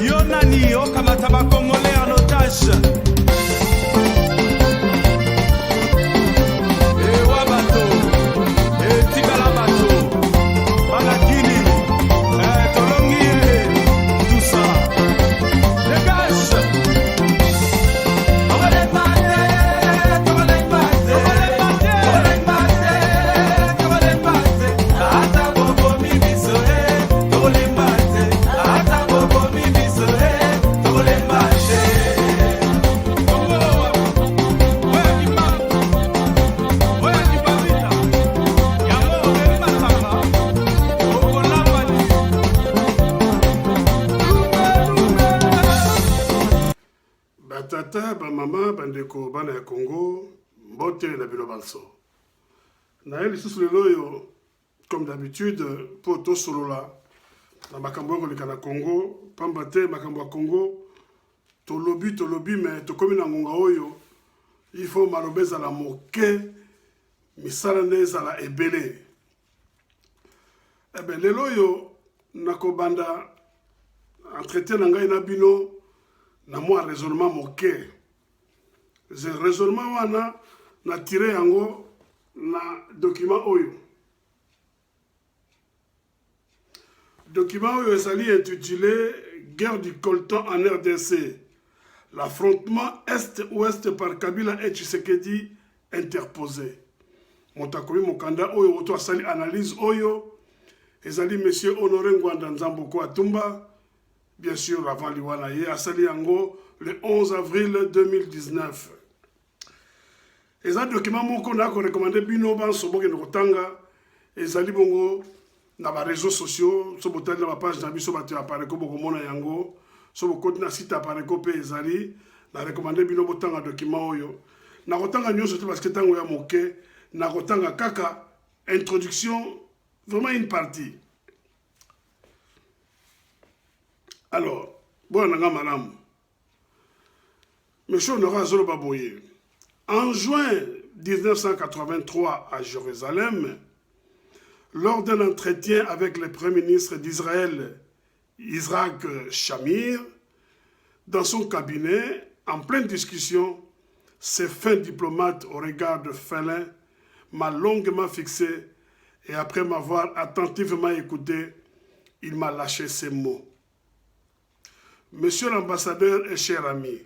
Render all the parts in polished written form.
Yonani, Okamataba Congolais en otage. Tata, maman, bandeko, bana ya Congo, mbote na bilo banso. Na eli susu lelo comme d'habitude, pour to solola, na makambo koleka na Congo, pamba te makambo ya Congo, to lobi, mais to komi na ngonga oyo, il faut malobeza la moke, misala neza la ebele. Ebe lelo yo, nakobanda, entretien na ngai na bino, na moi raisonnement moke. Ce raisonnement wana na tiré yango na document oyo. Document oyo ezali intitulé Guerre du coltan en RDC. L'affrontement Est-Ouest par Kabila et Tshisekedi interposé. Motakomi mokanda oyo oto asali analyse oyo ezali monsieur Honoré Ngwanda Nzamboko Atumba. Bien sûr, avant Liwana Ye, à Saliango, le 11 avril 2019. Et ça, document qu'on a recommandé, Bino Ban, Soboke Nokotanga, et Zali Bongo, dans les réseaux sociaux, sur la page Nabi Sobate Apareko, Bokomona Yango, sur le côté site Apareko, et Zali, n'a recommandé Bino Botanga document Oyo. N'a Rotanga Nyo, surtout parce que Tango ya Moke, n'a Rotanga Kaka, introduction, vraiment une partie. Alors, bon, madame, monsieur Honoré Zolobaboye, en juin 1983 à Jérusalem, lors d'un entretien avec le Premier ministre d'Israël, Yitzhak Shamir, dans son cabinet, en pleine discussion, ce fin diplomate au regard de félin m'a longuement fixé et après m'avoir attentivement écouté, il m'a lâché ces mots. Monsieur l'ambassadeur et cher ami,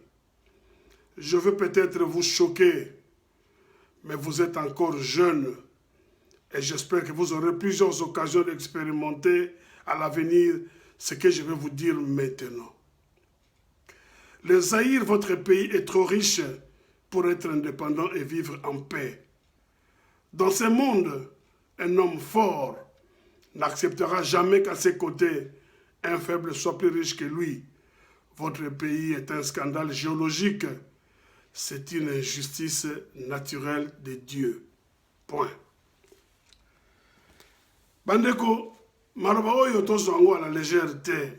je veux peut-être vous choquer, mais vous êtes encore jeune et j'espère que vous aurez plusieurs occasions d'expérimenter à l'avenir ce que je vais vous dire maintenant. Le Zaïre, votre pays, est trop riche pour être indépendant et vivre en paix. Dans ce monde, un homme fort n'acceptera jamais qu'à ses côtés, un faible soit plus riche que lui. Votre pays est un scandale géologique. C'est une injustice naturelle de Dieu. Point. Bandeko, maloba oyo tozango à la légèreté.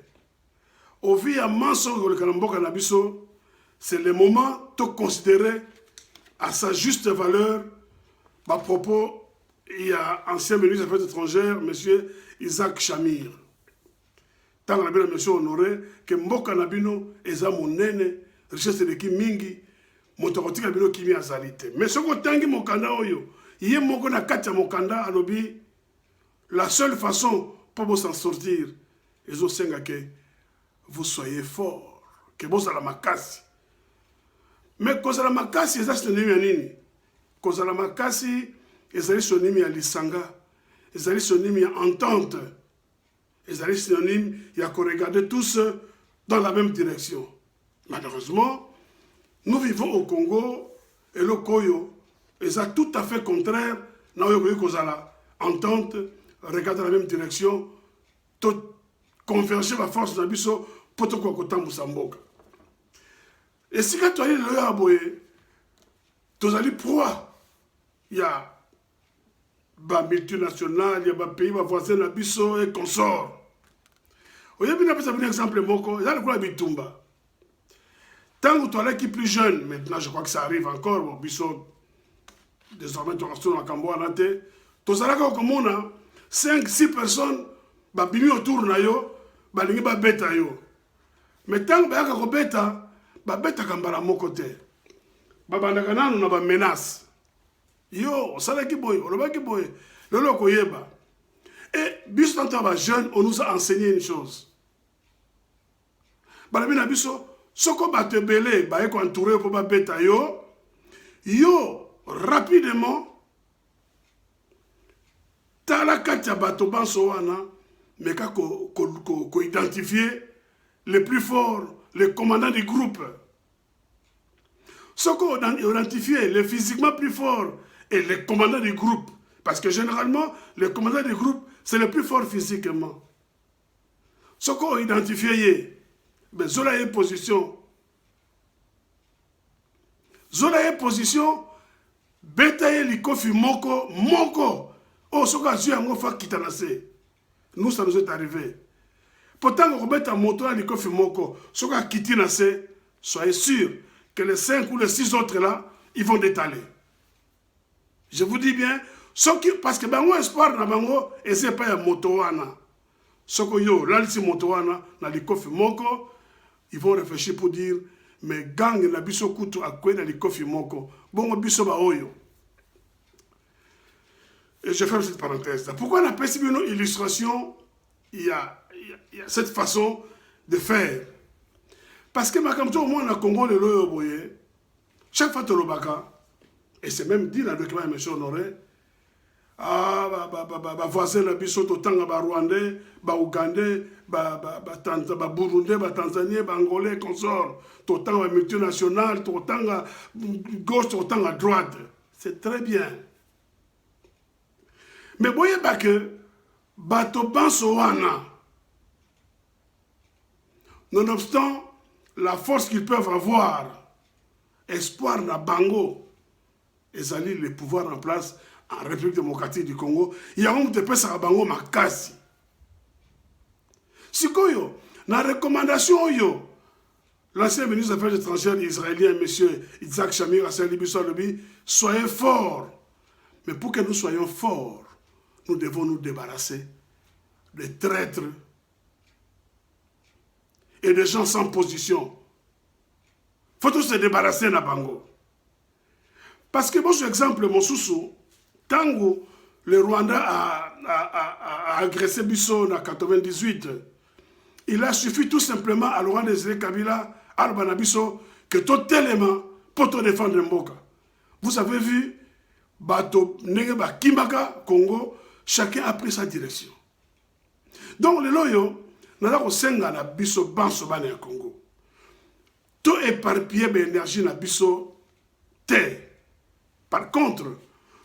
Au vu à Manso Nabiso, c'est le moment de considérer à sa juste valeur à propos, il y a ancien ministre des Affaires étrangères, M. Isaac Shamir. Tant que monsieur Honoré, que Mboka Nabino, Eza Monene, richesse de ki mingi, Motoroti Nabino Kimi Azalite. Mais ce que tangi Mokanda Oyo, il y a Mokona Katia Mokanda à l'obi, la seule façon pour vous s'en sortir, ils ont senga que vous soyez fort, que vous allez makasi. Mais quand la makasi, c'est synonyme à nini? Quand la makasi, c'est synonyme à lisanga, c'est synonyme à entente. Les alliés synonymes, il y a qu'on regarder tous dans la même direction. Malheureusement, nous vivons au Congo et le Koyo, et c'est tout à fait contraire, nous avons entente, regarder dans la même direction, tout converger la force de l'Abisso pour tout côté Moussamboka. Et si quand tu as le Aboye, tu as proie, il y a des multinationales, il y a des pays voisins d'Abisso et consorts. Vous avez un exemple, il y a le Bitumba. Tant que tu es qui plus jeune, maintenant je crois que ça arrive encore, bon, biso, désormais tu restes dans la Camboa, tu as comme on a 5-6 personnes, bah, bimi autour na yo, bah, lingi ba beta yo. Mais tant que ba beta, ba beta kambala mon côté. Ba bandaka nanu na ba menace. Yo, ça là qui boy, on va qui boy. Le loko yeba. Et biso tant que jeune, on nous a enseigné une chose. Bah, la biso, soko ba te belé, ba eko entouré pour ba beta yo, yo, rapidement, tala katia bato banso wana, mais ko identifier les plus forts, les commandants du groupe. Ce qu'on identifié les physiquement plus forts et les commandants du groupe. Parce que généralement, les commandants du groupe, c'est les plus forts physiquement. Ce qu'on identifié, ben, zola est position. Zola est position, betaye likofi moko, moko. Oh, ce qu'on a dit, on va quitter. Nous, ça nous est arrivé. Pourtant, on remet en moto à likofi moko. Ce qu'on a quitté, soyez sûr que les 5 ou les 6 autres là, ils vont détaler. Je vous dis bien, parce que bango espoir na bango, et c'est pas un moto wana. Soko yo, là, si moto wana, na likofi moko, ils vont réfléchir pour dire, mais gang na biso kutu akwe na likofi moko. Bongo biso ba oyo. Et je ferme cette parenthèse là. Pourquoi on appelle une illustration? Il y a cette façon de faire. Parce que comme tout au moins, on a Congo le loyo, chaque fois que tu baka, et c'est même dit dans le document de M. Honoré, ah, voisin la biso, totanga ba Rwandais, ba Ougandais, ba Burundais, ba Tanzaniens, ba Angolais, consort, totanga ba multinational, totanga gauche, totanga droite. C'est très bien. Mais voyez pas que bato banso wana, nonobstant la force qu'ils peuvent avoir, espoir na bango, ils allaient le pouvoir en place en République démocratique du Congo. Il y a un de pesa bango makasi. Sikoyo, na recommandation yo, l'ancien ministre des Affaires étrangères israélien, M. Isaac Shamir, soyez forts. Mais pour que nous soyons forts, nous devons nous débarrasser des traîtres et des gens sans position. Il faut tous se débarrasser de Bango. Parce que, bon, par exemple, mon sousou, Tango, le Rwanda a agressé Bissau en 1998, il a suffi tout simplement à Laurent Désiré Kabila, à Bissau, que tout élément pour te défendre Mboka. Vous avez vu, Bato, Negeba, Kimbaka, Congo, chacun a pris sa direction. Donc, le loyo, nous avons 5 ans à Bissau, Banso, Bane, Congo. Tout éparpillé d'énergie na biso terre. Par contre,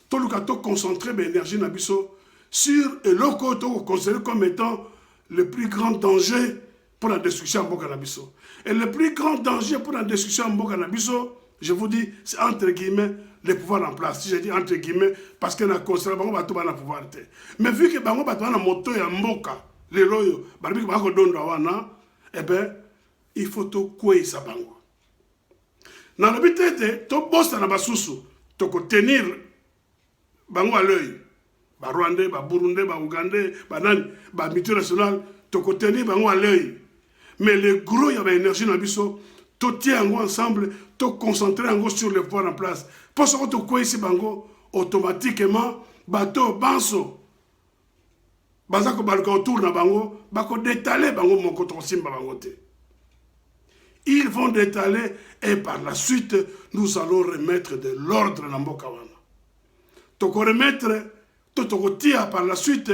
tout le cas concentré d'énergie na biso sur le local considéré comme étant le plus grand danger pour la destruction en Mboka na biso. Et le plus grand danger pour la destruction en Mboka na biso, je vous dis, c'est entre guillemets les pouvoirs en place. Si je dis entre guillemets, parce que na considéré bango bato bana pouvoir te. Mais vu que bango bato bana moto ya Mboka, les loyo, barbiki bako dondo wana, eh ben il faut tout quoi ça bango. Dans le but de tout boss na basusu, to tenir bango à l'œil. Ba Rwandais, ba Burundais, ba Ougandais, ba nani, ba multinational, to tenir bango à l'œil. Mais le gros y a énergie na biso, tout tient ensemble, tout concentrer sur le pouvoir en place. Pour ce que tu quoi ici bango, automatiquement bateau banso. Bazako balka autour na bango, bako détaler bango mon koton simba bango te. Ils vont détaler et par la suite, nous allons remettre de l'ordre dans Mboka wana. Toko remettre, toko tia par la suite,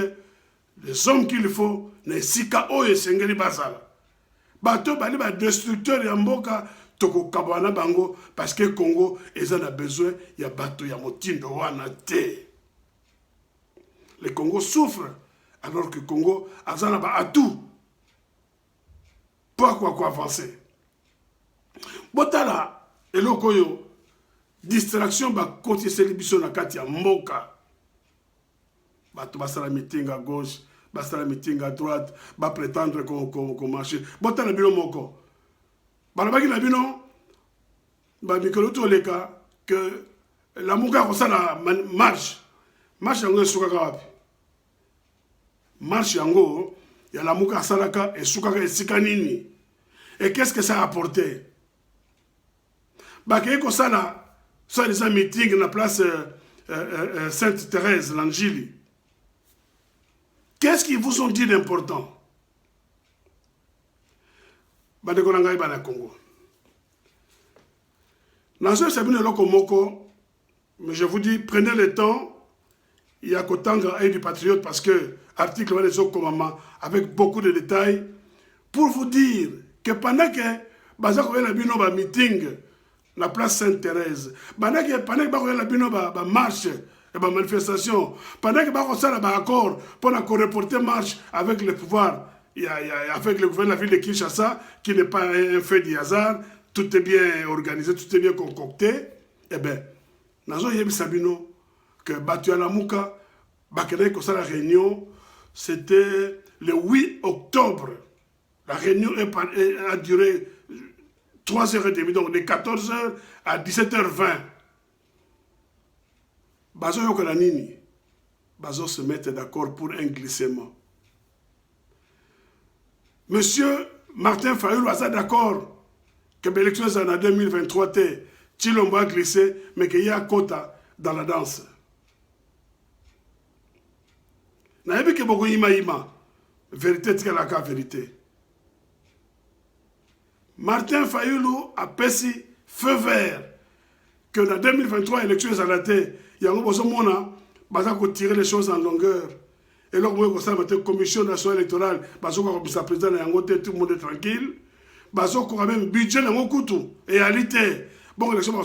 les hommes qu'il faut, les sika oye sengeli basala. Bato bali ba destructeur ya Mboka, toko kabwana bango, parce que Congo, ils en a besoin, il y a bato ya motindo wana te. Le Congo souffre, alors que Congo, azana ba atout. Pourquoi avancer? Botala, eloko yo, distraction ba koti seli biso na kati ya Mboka. Bato basala meeting à gauche, basala meeting à droite, ba prétendre qu'on marche. Botala bino moko. Balabaki na bino, ba mikolo to leka que la muka ko sala marche yango esukaka wapi marche yango ya la muka salaka esukaka esika nini et qu'est-ce que ça a apporté ba ke ko sala ça des meeting na place Sainte Thérèse l'Angili. Qu'est-ce qu'ils vous ont dit d'important? Bandeko nangai bana Congo. Nazo sabine loko moko, mais je vous dis, prenez le temps, il y a Kotanga et du Patriote parce que article va les autres avec beaucoup de détails pour vous dire que pendant que Bazako la bino ba meeting la place Sainte-Thérèse, pendant que Bazako la bino ba marche et ba manifestation, pendant que Bazako ça ba accord pour reporter marche avec le pouvoir, il y a avec le gouvernement de la ville de Kinshasa qui n'est pas un fait du hasard, tout est bien organisé, tout est bien concocté. Eh bien, nazo yebi sabino que Batu Alamuka bakene ko la réunion, c'était le 8 octobre. La réunion a duré 3h30, donc de 14h à 17h20. Bazo Yokalanini, Bazo se mettent d'accord pour un glissement. Monsieur Martin Fayulu a d'accord que l'élection en 2023, Chilombo va glisser, mais qu'il y a un quota dans la danse. Naïbi que beaucoup ima, vérité tika la vérité. Martin Fayulu a pessi feu vert que dans 2023 élections à la tête, il y a un besoin de tirer les choses en longueur. Et là, on a une commission nationale électorale, comme ça président, tout le monde est tranquille. Quand même budget et réalité. Bon, élection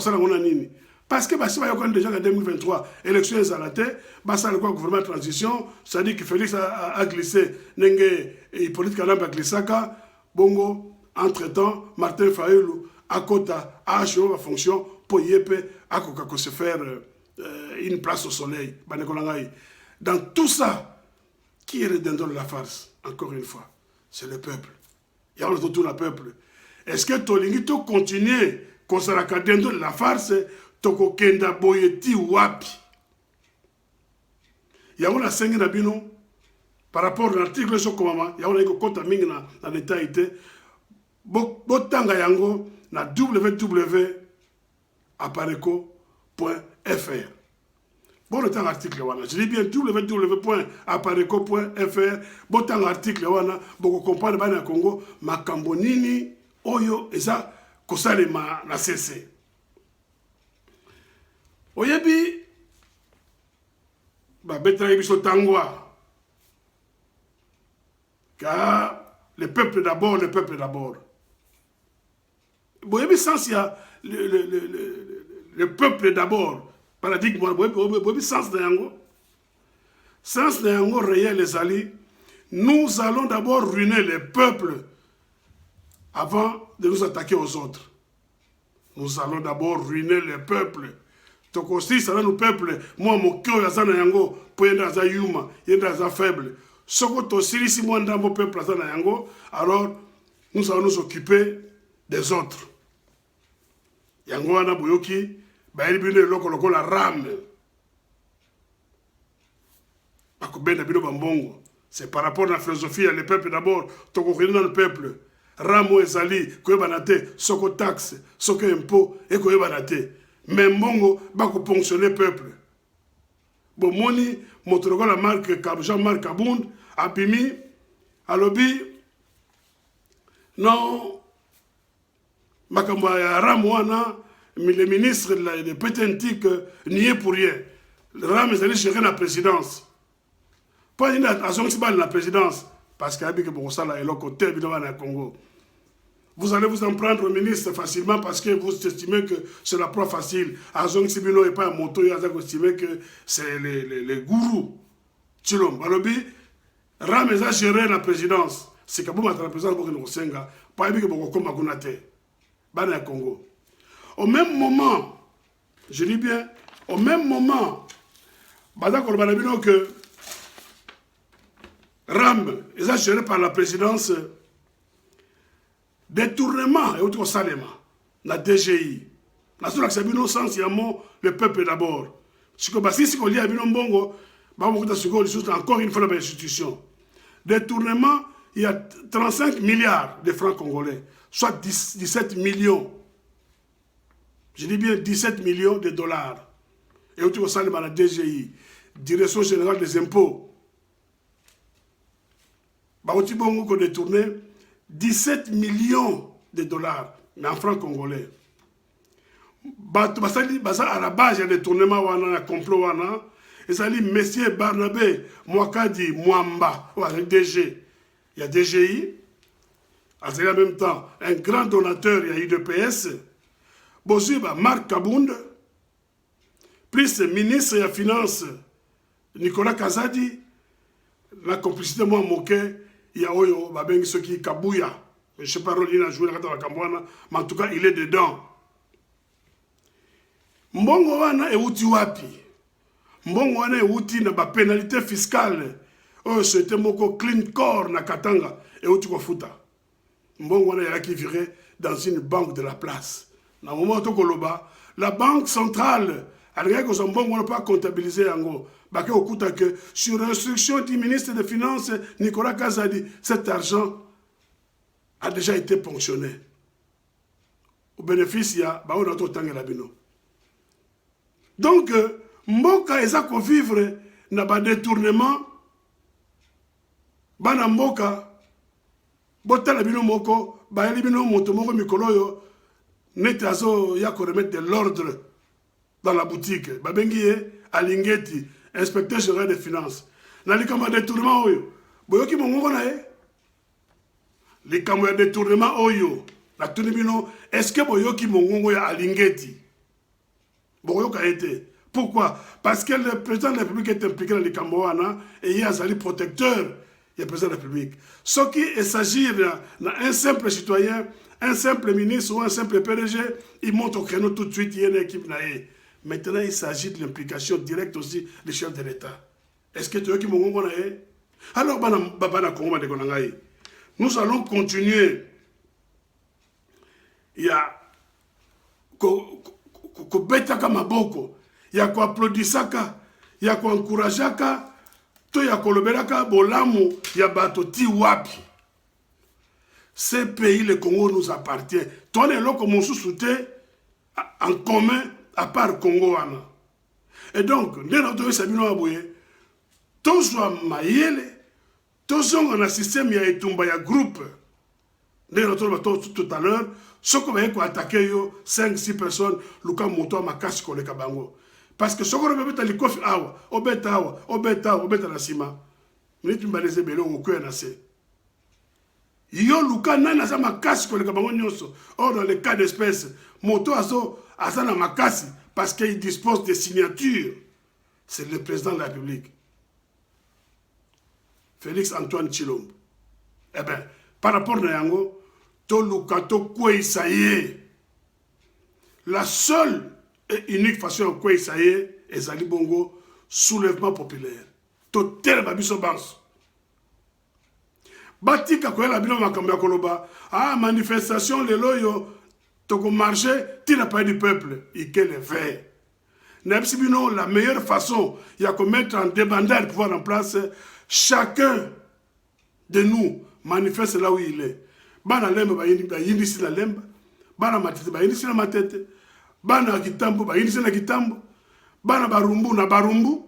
parce que si on déjà en 2023 élections à la tête, le gouvernement de transition, ça dit que Félix a glissé, Hippolyte Kalamba a glissé, bongo. Entre-temps, Martin Fayulu a quota a achevé la fonction pour Yépe à se faire une place au soleil. Dans tout ça, qui est le dindon de la farce? Encore une fois, c'est le peuple. Il y a tout le peuple. Est-ce que Tolingito continue qu'on sera le dindon de la farce? Toko Kenda Boyeti Wapi. Il y a un cinq nabino par rapport à l'article sur comment il y a un quota mingi dans l'état été. Botanga yango na www.apareco.fr. Bon le temps article wana. Je dis bien www.apareco.fr. Botanga article wana boko comprendre bana Congo makambo nini oyo eza kosalema na CC. Oyebi ba betra biso tangwa. Car le peuple d'abord, le peuple d'abord. Vous avez sens, il y a le peuple d'abord. Paradigme, vous avez sens de Yango. Sens de Yango réel, les alliés. Nous allons d'abord ruiner le peuple avant de nous attaquer aux autres. Nous allons d'abord ruiner le peuple. Donc aussi, ça va nous peuple. Moi, mon cœur, il y a Yango, pour y avoir yuma, il y a faible. Sokoto, si moi, dans mon peuple, alors nous allons nous occuper des autres. Yango wana buyoki bayeli bino eloko lokola rame akobenda bino bambongo. C'est par rapport à la philosophie, le peuple d'abord, tokokende dans le peuple. Ramo ezali koyebana te soko taxe soko impôt et koyebana te mais mbongo bako ponctionner peuple. Bomoni moto la marque Jean-Marc Kabound abimi alobi non makambo ya Ramo wana le ministre de Pétentique n'y est pour rien. Ramo est allé gérer la présidence. Pas une attention à la présidence parce qu'il y a que bon ça là et le côté évidemment au Congo. Vous allez vous en prendre au ministre facilement parce que vous estimez que c'est la proie facile. Azong Sibino n'est pas un moto, vous estimez que c'est les gourous. Chilom, Balobi, Ramo a géré la présidence. C'est que vous la présidence pour nous senga, pas que vous comme Magunate. Bana Congo. Au même moment, je dis bien, au même moment, Badakor Banabino que Ram est géré par la présidence détournement et autre salema, la DGI. National Sabino sens yamo le peuple d'abord. Si on lit à Binongo, encore une fois dans l'institution. Détournement, il y a 35 milliards de francs congolais, soit 17 millions. Je dis bien 17 millions de dollars. Et où tu vois ça, la DGI, Direction Générale des Impôts. Baouti Bongo qu'on détourné 17 millions de dollars, mais en francs congolais. À la base, il y a des détournements, il y a complot, et ça dit Monsieur Barnabé Mwakadi Mwamba, le DG. Il y a DGI, en même temps, un grand donateur, il y a UDPS, Bozuba Marc Kabound, plus ministre de la Finance, Nicolas Kazadi, la complicité, moi, moqué, il y a Oyo, Babengi Soki Kabouya. Je ne sais pas, il a joué dans la Cambouana, mais en tout cas, il est dedans. Mbongo wana euti wapi? Mbongo wana euti na ba pénalité fiscale. Oh, c'était moko clean core na Katanga euti ko futa. Mbongo wana yaki viré dans une banque de la place. Na moment to koloba, la banque centrale, alga ko son mbongo wana pas comptabiliser yango. Bake okuta que sur instruction du ministre des Finances Nicolas Kazadi, cet argent a déjà été ponctionné. Au bénéfice, il y a ba on auto tangela bino. Donc, mboka eza ko vivre na ba détournement, bana mboka, botala bino moko, ba yeli bino moto moko mikolo yo, neti azo ya ko remettre de l'ordre dans la boutique. Ba bengi Alingeti, inspecteur général des finances. Na likama détournement oyo, boyoki mongongo na ye. Likama détournement oyo, na tuni bino, est-ce que boyoki mongongo ya Alingeti? Pourquoi? Parce que le président de la République est impliqué dans les Cambouana et il y a un protecteur du président de la République. Ce qui s'agit d'un simple citoyen, un simple ministre ou un simple PDG, il monte au créneau tout de suite, il y a une équipe. Maintenant, il s'agit de l'implication directe aussi des chefs de l'État. Est-ce que tu veux qu'il m'ont dit? Alors, nous allons continuer. Il y a kubetaka maboko ya ko applaudisaka ya ko encourageaka to ya kolobelaka bolamu ya bato ti wapi. Ce pays, le Congo, nous appartient. Toi les loko mosusu te en commun à part Congo wana. Et donc ndeno to sabino aboye to zo mayele to zonga na système ya etumba ya groupe. Ndeno to tout à l'heure. Ce qu'on va attaquer 5-6 personnes, Luka Moto ma casse pour le Kabango. Parce que ce qu'on va mettre les coffres, obeta la cima. Nous tu m'as laissé belon au cœur nassé. Yo Luka nana sa ma casse pour le Kabango nyoso. Or dans le cas d'espèce, Moto aso na ma casse parce qu'il dispose de signatures. C'est le président de la République. Félix Antoine Tshilombo. Eh bien, par rapport à Yango, la seule et unique façon de quoi ça y est Zali Bongo soulèvement populaire. Totel babiso bans. Batika ko la bino makamba koloba. Ah manifestation le loyo toko marché tira pas du peuple et quel est fait. N'absibino la meilleure façon il y a qu'on mettre en débandade pouvoir en place chacun de nous manifeste là où il est. Bana lemba ba yindi si la lemba, bana matete ba yindi si la matete, bana kitambo ba yindi si la kitambo, bana barumbu na barumbu.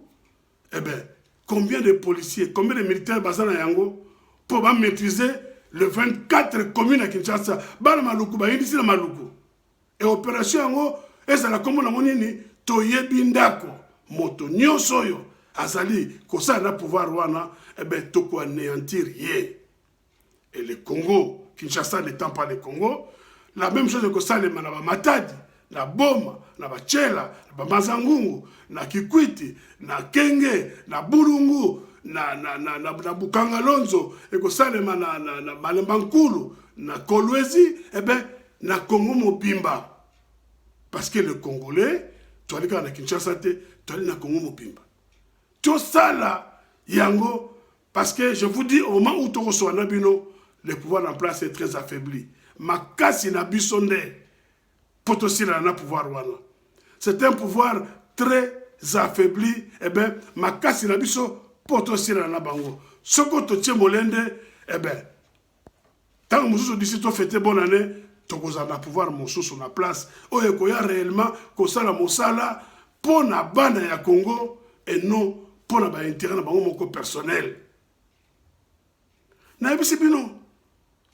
Eh bien, combien de policiers, combien de militaires basana yango pour maîtriser les 24 communes à Kinshasa, bana maluku ba yindi si la maluku. Et opération yango ezala komo na monini toyebi ndako moto nyonso yo azali kosa na pouvoir wana eh bien toko anéantir ye. Et le Congo, Kinshasa n'étant pas le Congo, la même chose que ça, les manaba Matadi, na Boma, na Bachela, na Mazangungu, na Kikwiti, na Kenge, na Burungu, na Bukangalonzo, et que ça, les manaba na Malembankulu, na Kolwezi, eh bien, na Congo Mobimba. Parce que le Congolais, tu as dit na Kinshasa, tu as dit na Congo Mobimba. Tout ça là, Yango, parce que je vous dis, au moment où tu reçois Nabino, le pouvoir en place est très affaibli. Ma casse n'a bisonné. potentiel na pouvoir wana. C'est un pouvoir très affaibli. Eh bien, makasi na biso potentiel na bango. Soko to tie molende, eh bien, tant que nous d'ici to fêter bonne année, to koza na pouvoir mosusu sur la place. Oye koya réellement ko sala mosala pour na bana ya Congo et non pour na ba intérêt na bango moko personnel. Na ebisi bino.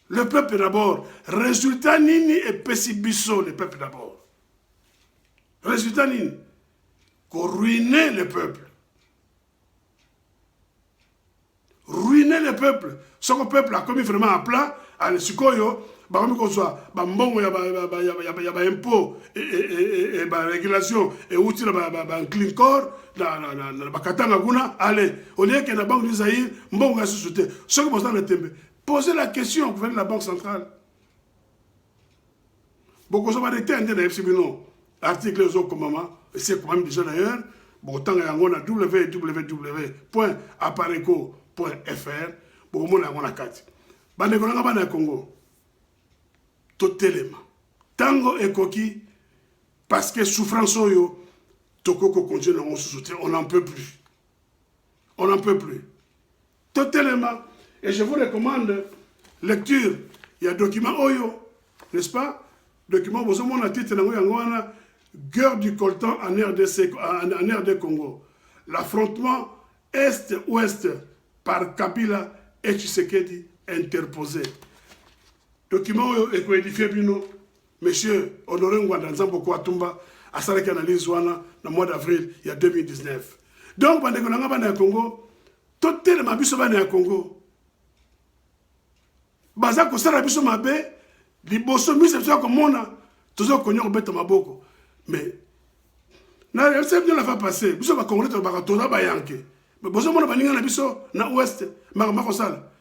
Le peuple d'abord. Résultat nini et pessibiso le peuple d'abord. Résultat nini. Qu'on ruiner le peuple. Ruiner le peuple. Ce que le peuple a commis vraiment à plat, à l'esukoyo, comme qu'on soit, bon, il y a impôt et régulation, et outil, un clean corps, la katanga guna, allez, au lieu que la banque du Zaïre, bon, on a société. Ce que vous avez tembe. Posez la question au gouvernement de la Banque centrale. Beaucoup de gens ont été en train de l'article aux autres comme et c'est quand même déjà d'ailleurs, bon, tant qu'il y a www.apareco.fr, bon, on a 4. Bande Konanga Congo, tout élément. Tango et Koki, parce que souffrance yo, Toko continue dans mon soutien, on n'en peut plus. On n'en peut plus. Tout élément. Et je vous recommande lecture. Il y a document Oyo, n'est-ce pas? Document, vous avez un titre dans Guerre du coltan en RD Congo. L'affrontement Est-Ouest par Kabila et Tshisekedi interposé. Document Oyo est édifié bino. Monsieur Honoré Ngwanda Nzambo Kouatumba a salé analyse wana le mois d'avril il y a 2019. Donc, pendant que nous avons au Congo, tout le monde est au Congo. Baza ko sala biso mabe liboso mise biso ko mona tozo konyo beta maboko mais na recep de la fa passer biso ba congolais to ba toza ba yanke mais bozo mona baninga na biso na ouest ma ko sala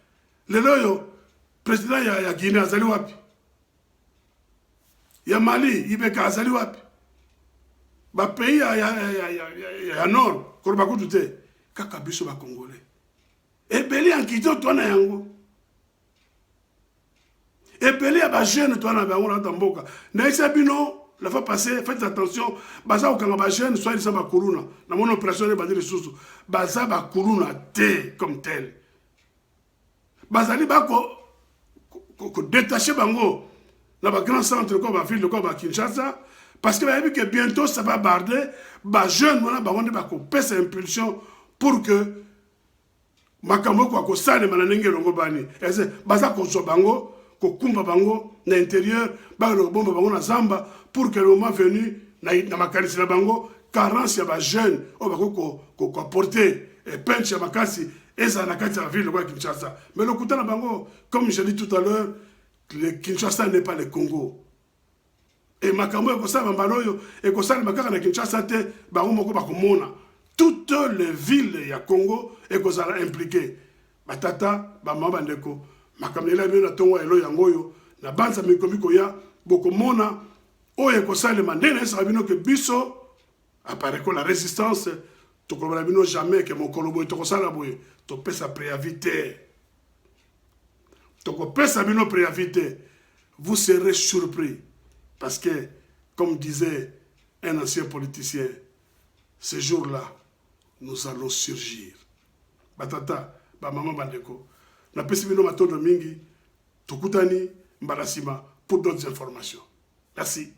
le loyo président ya Guinée azali wapi ya Mali ibeka azali wapi ba pays ya nord ko ba ko tuté kaka biso ba congolais et beli en kito to na yango. Et puis, il y a des jeunes qui sont dans le mboka. Na isabino, la fois passée, faites attention, baza ou quand les jeunes soit ils sont bakuruna. Na mon opération de badir sous. Baza bakuruna té comme tel. Bazali bako ko détacher bango. Na ba grand centre comme ba ville comme ba Kinshasa parce que vu que bientôt ça va barder, ba jeunes wana ba on ba ko pesa impulsion pour que makambo ko sale mananenge longo bani. Ese baza ko so bango kumba bango na intérieur ba le bomba bango na zamba pour que le moment venu na makalisi na bango carence ya ba jeune o ba ko apporter et penche ya makasi eza na kati ya ville kwa Kinshasa mais le kutana bango comme je dis tout à l'heure le Kinshasa n'est pas le Congo et makambo ko sa bambaloyo et ko sa makaka na Kinshasa te bango moko ba komona toutes les villes ya Congo et ko ça impliqué batata ba mama ndeko makamela bino tongo elo yangoyo na banza mikomiko ya bokomona oye ko sale mandene sa bino que biso apparaît que la résistance to ko bino jamais que mon kolobo to ko sala boye to pesa préavité to ko pesa bino préavité vous serez surpris parce que comme disait un ancien politicien ce jour-là nous allons surgir batata ba maman bandeko na pesi bino matondo mingi tukutani mbalasima pour d'autres informations. Merci.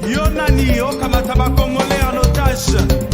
Yo nani yo kamata ba Congolais en otage.